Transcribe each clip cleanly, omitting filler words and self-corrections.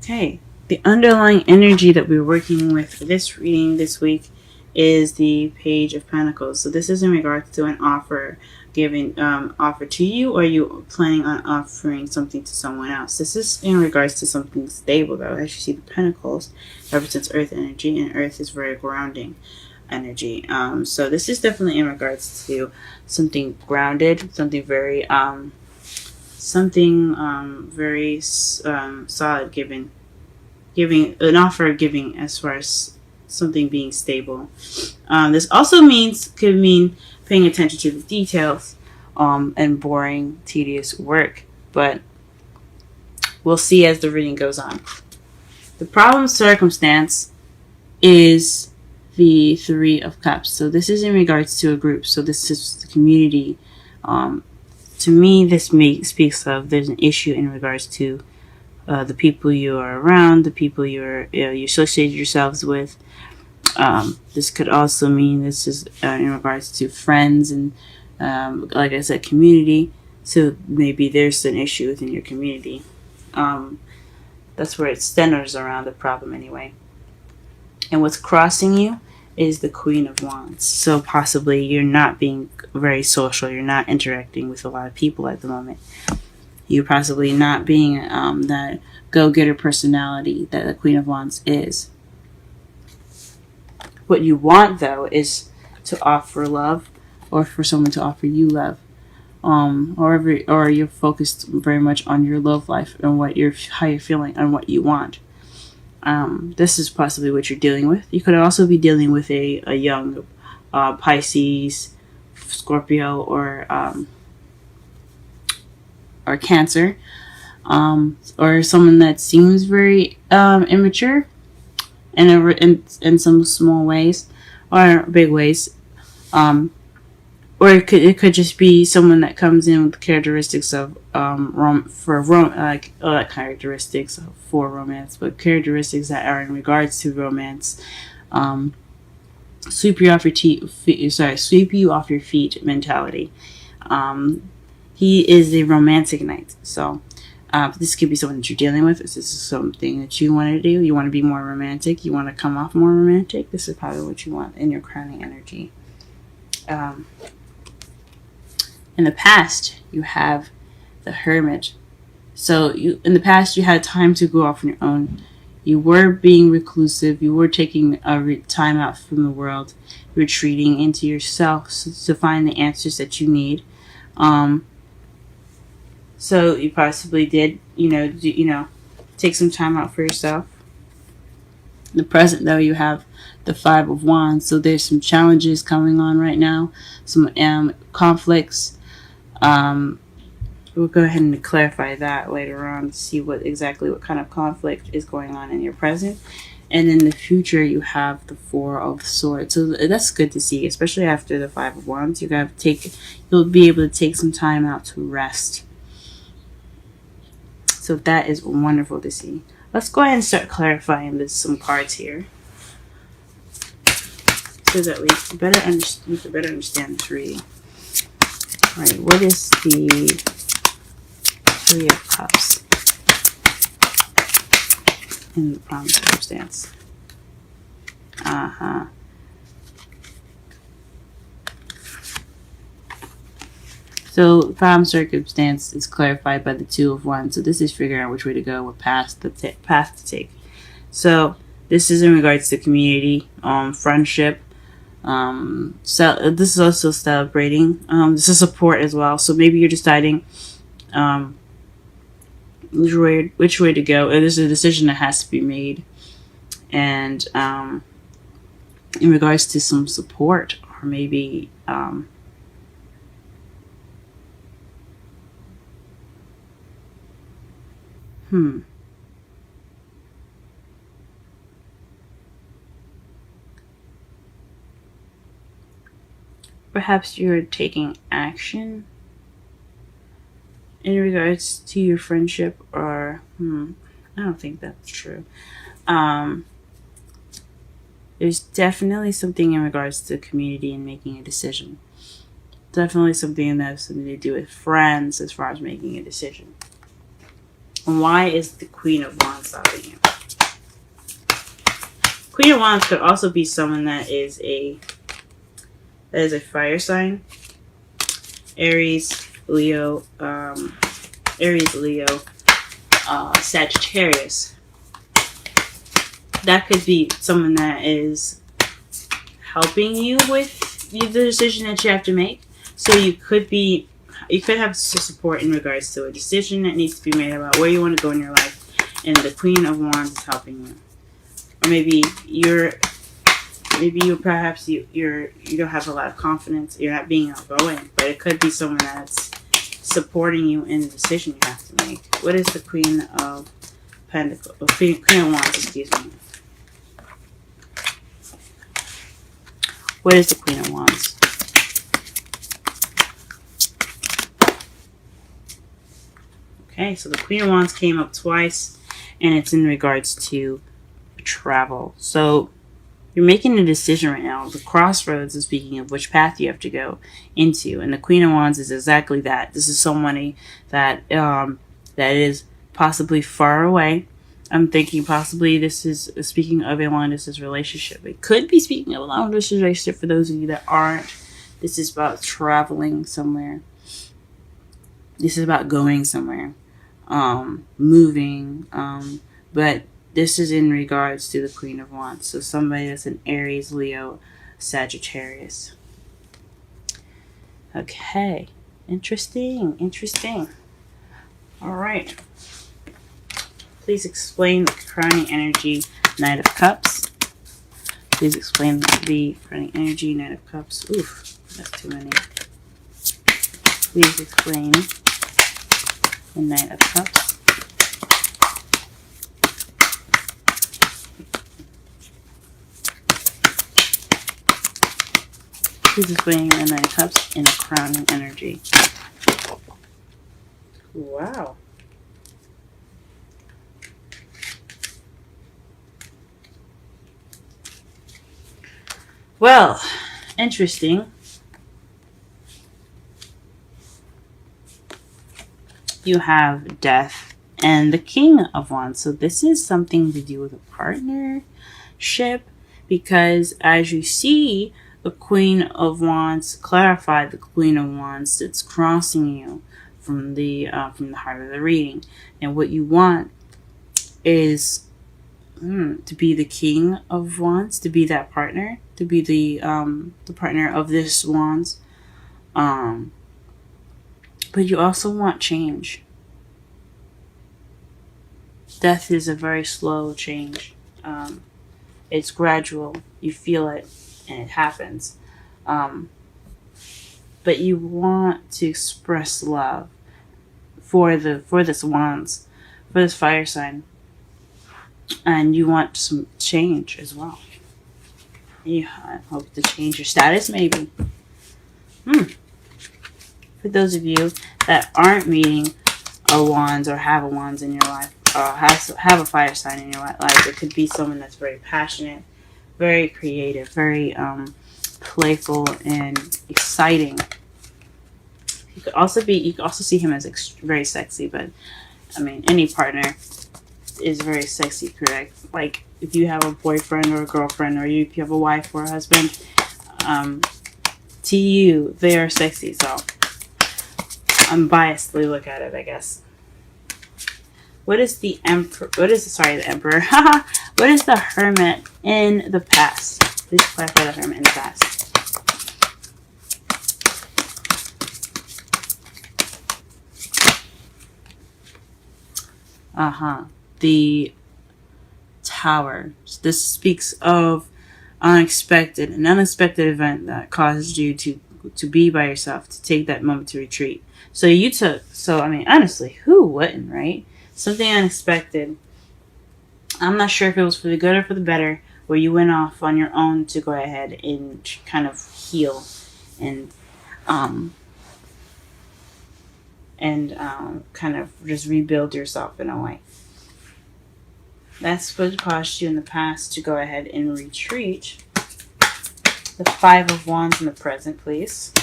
Okay, the underlying energy that we're working with for this reading this week is the Page of Pentacles. So this is in regards to an offer offer to you, or you planning on offering something to someone else. This is in regards to something stable, though. As you see, the Pentacles represents Earth energy, and Earth is very grounding energy. So this is definitely in regards to something grounded, something very very solid, giving an offer, giving as far as something being stable. This also could mean paying attention to the details and boring, tedious work, but we'll see as the reading goes on. The problem circumstance is the Three of Cups. So this is in regards to a group. So this is the community. To me, this speaks of there's an issue in regards to the people you are around, the people you associate yourselves with. This could also mean this is in regards to friends and, like I said, community. So maybe there's an issue within your community. That's where it centers around the problem anyway. And what's crossing you is the Queen of Wands. So possibly you're not being very social. You're not interacting with a lot of people at the moment. You're possibly not being that go-getter personality that the Queen of Wands is. What you want, though, is to offer love, or for someone to offer you love. Or you're focused very much on your love life and how you're feeling and what you want. This is possibly what you're dealing with. You could also be dealing with a young Pisces, Scorpio, or Cancer, or someone that seems very immature in some small ways or big ways, or it could just be someone that comes in with characteristics of characteristics for romance, but characteristics that are in regards to romance. Sweep you off your feet mentality. He is a romantic knight, so this could be someone that you're dealing with. If this is something that you want to do, you want to be more romantic, you want to come off more romantic, this is probably what you want in your crowning energy. In the past, you have the Hermit. So in the past, you had time to go off on your own. You were being reclusive. You were taking time out from the world, retreating into yourself to find the answers that you need. So you possibly did, take some time out for yourself. In the present, though, you have the Five of Wands. So there's some challenges coming on right now, some conflicts. We'll go ahead and clarify that later on to see what kind of conflict is going on in your present. And in the future, you have the Four of Swords. So that's good to see, especially after the Five of Wands. You'll be able to take some time out to rest. So that is wonderful to see. Let's go ahead and start clarifying some cards here, so that we can better understand this reading. All right, what is the Three of Cups in the problem circumstance? So problem circumstance is clarified by the Two of Wands. So this is figuring out which way to go, what path to take. So this is in regards to community, friendship. So this is also celebrating. This is support as well. So maybe you're deciding which way to go. There's a decision that has to be made, and in regards to some support, or maybe perhaps you're taking action in regards to your friendship, or I don't think that's true. There's definitely something in regards to the community and making a decision. Definitely something that has something to do with friends as far as making a decision. And why is the Queen of Wands stopping you? Queen of Wands could also be someone that is a fire sign. Aries, Leo, Sagittarius. That could be someone that is helping you with the decision that you have to make. So you could have support in regards to a decision that needs to be made about where you want to go in your life, and the Queen of Wands is helping you. Or maybe you don't have a lot of confidence. You're not being outgoing, but it could be someone that's supporting you in the decision you have to make. What is the Queen of Pentacles? Queen of Wands, excuse me. What is the Queen of Wands? Okay, so the Queen of Wands came up twice, and it's in regards to travel. So you're making a decision right now. The crossroads is speaking of which path you have to go into, and the Queen of Wands is exactly that. This is somebody that that is possibly far away. I'm thinking possibly this is speaking of a long-distance relationship. It could be speaking of a long-distance relationship for those of you that aren't. This is about traveling somewhere. This is about going somewhere, moving. But this is in regards to the Queen of Wands. So somebody that's an Aries, Leo, Sagittarius. Okay. Interesting. All right. Please explain the crowning energy, Knight of Cups. Please explain the crowning energy, Knight of Cups. Oof, that's too many. Please explain the Knight of Cups. Please explain the Knight of Cups and crowning energy. Wow. Well, interesting. You have Death and the King of Wands. So this is something to do with a partnership, because as you see, the Queen of Wands clarified the Queen of Wands that's crossing you from the heart of the reading, and what you want is to be the King of Wands, to be that partner, to be the partner of this Wands. But you also want change. Death is a very slow change. It's gradual. You feel it, and it happens. But you want to express love for this Wands, for this fire sign. And you want some change as well. You hope to change your status, maybe. For those of you that aren't meeting a Wands or have a Wands in your life, or have a fire sign in your life, it could be someone that's very passionate, very creative, very playful and exciting. You could also see him as very sexy, but I mean, any partner is very sexy, correct? Like if you have a boyfriend or a girlfriend, or if you have a wife or a husband, to you they are sexy. So I'm biasedly look at it, I guess. What is the Emperor? The Emperor? What is the Hermit in the past? Please clarify the Hermit in the past. The Tower. This speaks of an unexpected event that caused you to be by yourself, to take that moment to retreat. So I mean, honestly, who wouldn't, right? Something unexpected. I'm not sure if it was for the good or for the better, where you went off on your own to go ahead and kind of heal and kind of just rebuild yourself in a way. That's what caused you in the past to go ahead and retreat. The Five of Wands in the present, please.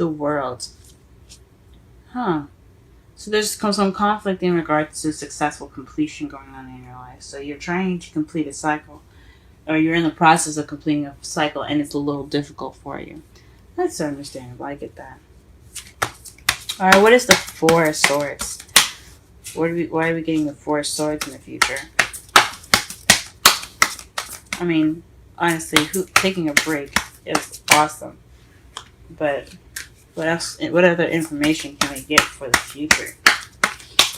the World. Huh. So there's some conflict in regards to successful completion going on in your life. So you're trying to complete a cycle, or you're in the process of completing a cycle, and it's a little difficult for you. That's understandable. I get that. All right. What is the Four of Swords? Why are we getting the Four of Swords in the future? I mean, honestly, taking a break is awesome. But what else? What other information can we get for the future?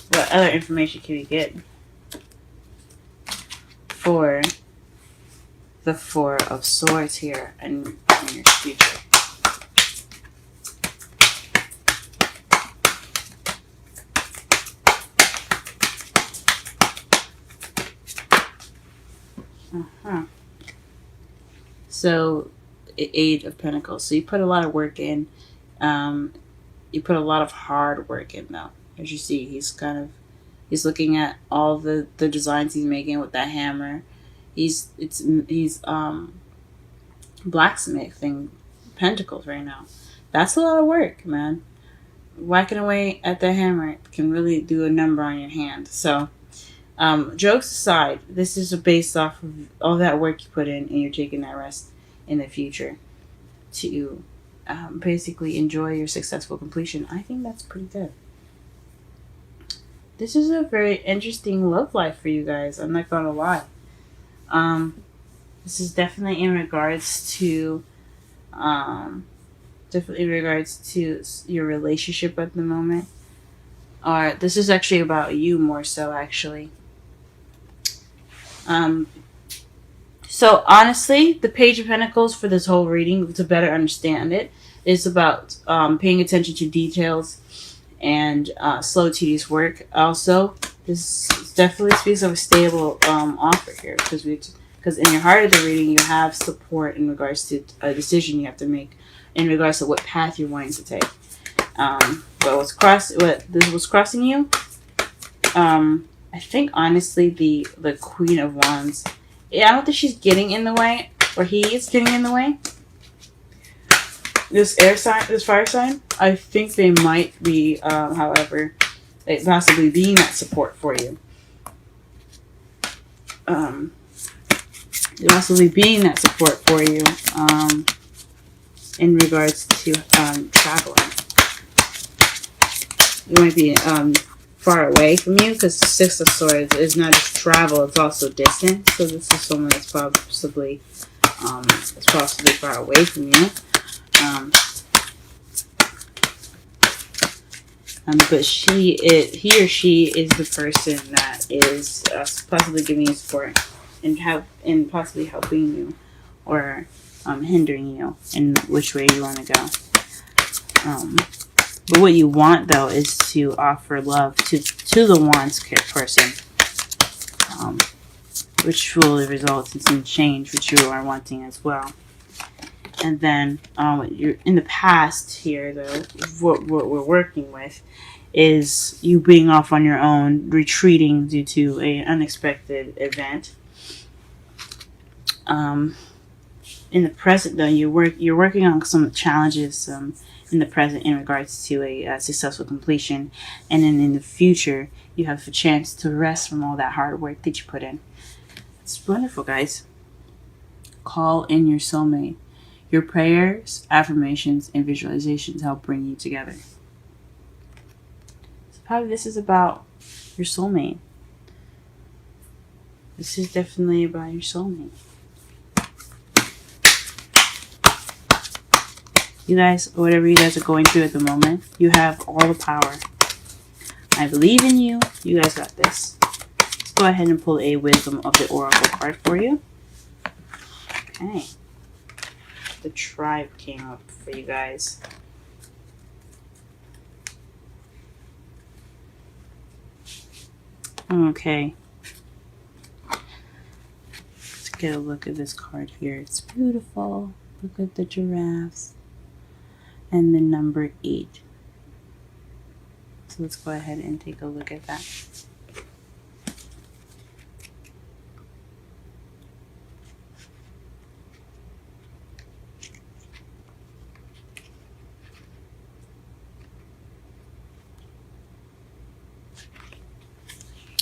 What other information can we get for the Four of Swords here in your future? So, Eight of Pentacles. So you put a lot of work in. You put a lot of hard work in, though. As you see, he's looking at all the designs he's making with that hammer. He's blacksmithing pentacles right now. That's a lot of work, man. Whacking away at the hammer can really do a number on your hand. So, jokes aside, this is based off of all that work you put in, and you're taking that rest in the future to basically enjoy your successful completion. I think that's pretty good. This is a very interesting love life for you guys. I'm not gonna lie. This is definitely in regards to your relationship at the moment. Or this is actually about you more so, actually. So honestly, the Page of Pentacles for this whole reading, to better understand it, is about paying attention to details and slow, tedious work. Also, this definitely speaks of a stable offer here, because in your heart of the reading, you have support in regards to a decision you have to make in regards to what path you're wanting to take. But what's crossing you? I think honestly, the Queen of Wands. Yeah, I don't think she's getting in the way, or he is getting in the way. This fire sign, I think they might be, however, possibly being that support for you. Possibly being that support for you, in regards to traveling. You might be far away from you, because the Six of Swords is not just travel, it's also distance. So this is someone that's possibly far away from you. But he or she is the person that is possibly giving you support and possibly helping you, or hindering you in which way you want to go. But what you want, though, is to offer love to the Wands person, which will result in some change, which you are wanting as well. And then you're in the past here, though, what we're working with is you being off on your own, retreating due to an unexpected event. In the present, though, you're working on some challenges in the present in regards to a successful completion, and then in the future you have a chance to rest from all that hard work that you put in. It's wonderful, guys. Call in your soulmate. Your prayers, affirmations, and visualizations help bring you together. So probably this is about your soulmate. This is definitely about your soulmate. You guys, whatever you guys are going through at the moment, you have all the power. I believe in you. You guys got this. Let's go ahead and pull a Wisdom of the Oracle card for you. Okay. The Tribe came up for you guys. Okay. Let's get a look at this card here. It's beautiful. Look at the giraffes. And the number 8. So let's go ahead and take a look at that.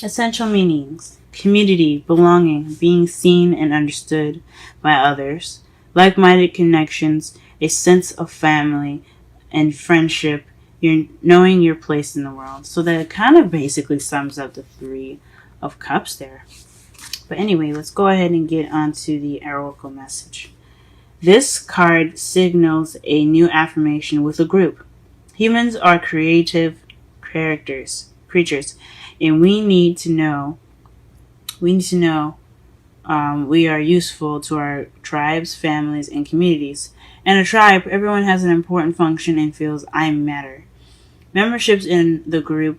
Essential meanings: community, belonging, being seen and understood by others, like-minded connections, a sense of family and friendship, you're knowing your place in the world. So that kind of basically sums up the Three of Cups there. But anyway, let's go ahead and get onto the oracle message. This card signals a new affirmation with a group. Humans are creative creatures, and we need to know we are useful to our tribes, families, and communities. In a tribe, everyone has an important function and feels I matter. Memberships in the group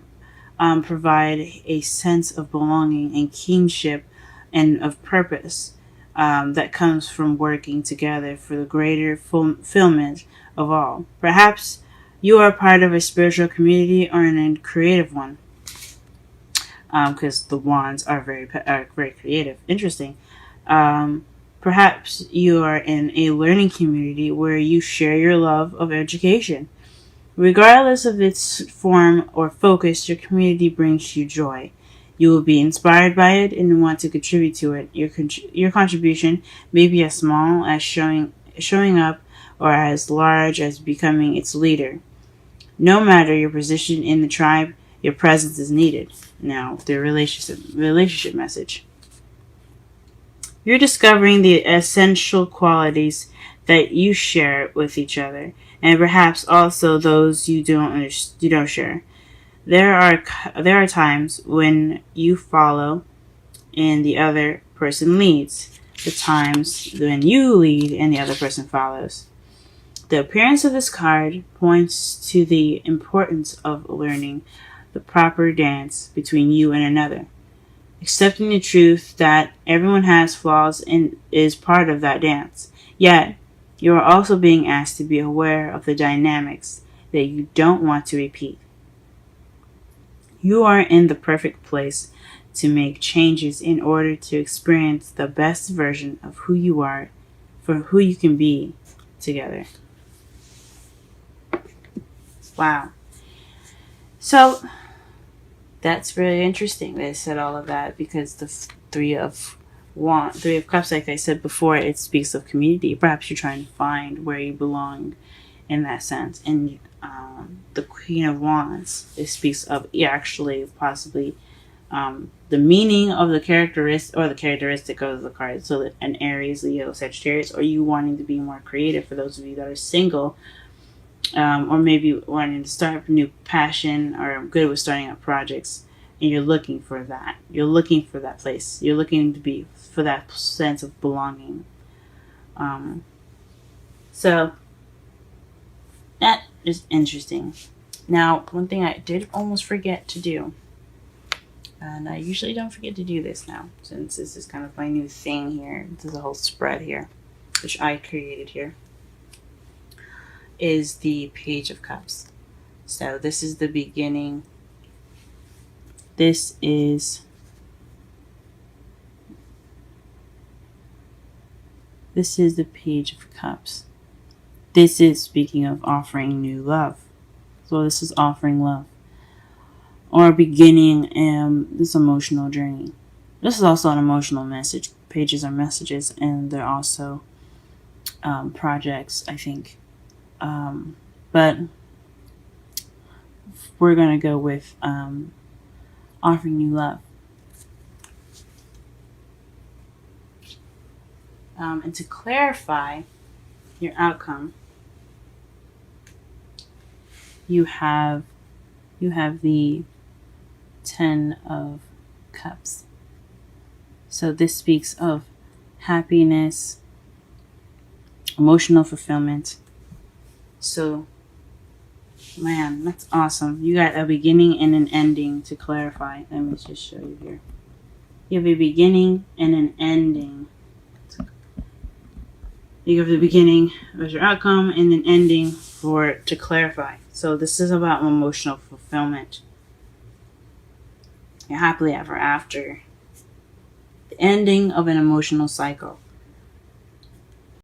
provide a sense of belonging and kinship and of purpose that comes from working together for the greater fulfillment of all. Perhaps you are part of a spiritual community or in a creative one, because the wands are very creative. Interesting. Perhaps you are in a learning community where you share your love of education. Regardless of its form or focus, your community brings you joy. You will be inspired by it and want to contribute to it. Your contribution may be as small as showing up or as large as becoming its leader. No matter your position in the tribe, your presence is needed. Now, the relationship message. You're discovering the essential qualities that you share with each other, and perhaps also those you don't share. There are times when you follow and the other person leads. The times when you lead and the other person follows. The appearance of this card points to the importance of learning the proper dance between you and another. Accepting the truth that everyone has flaws and is part of that dance. Yet, you are also being asked to be aware of the dynamics that you don't want to repeat. You are in the perfect place to make changes in order to experience the best version of who you are, for who you can be together. Wow. So, that's really interesting. They said all of that because the Three of Cups, like I said before, it speaks of community. Perhaps you're trying to find where you belong in that sense. And the Queen of Wands, it speaks of actually possibly the meaning of the characteristic of the card. So that an Aries, Leo, Sagittarius, or you wanting to be more creative for those of you that are single, or maybe wanting to start a new passion or good with starting up projects, and you're looking for that. You're looking for that place. You're looking to be for that sense of belonging. So that is interesting. Now, one thing I did almost forget to do, and I usually don't forget to do this now, since this is kind of my new thing here. This is a whole spread here, which I created here, is the Page of Cups. So this is the beginning. This is the Page of Cups. This is speaking of offering new love. So this is offering love, or beginning this emotional journey. This is also an emotional message. Pages are messages, and they're also projects, I think. But we're going to go with offering new love. And to clarify your outcome, you have the Ten of Cups. So this speaks of happiness, emotional fulfillment. So, man, that's awesome. You got a beginning and an ending to clarify. Let me just show you here. You have a beginning and an ending. You have the beginning as your outcome and an ending to clarify. So this is about emotional fulfillment. You're happily ever after. The ending of an emotional cycle.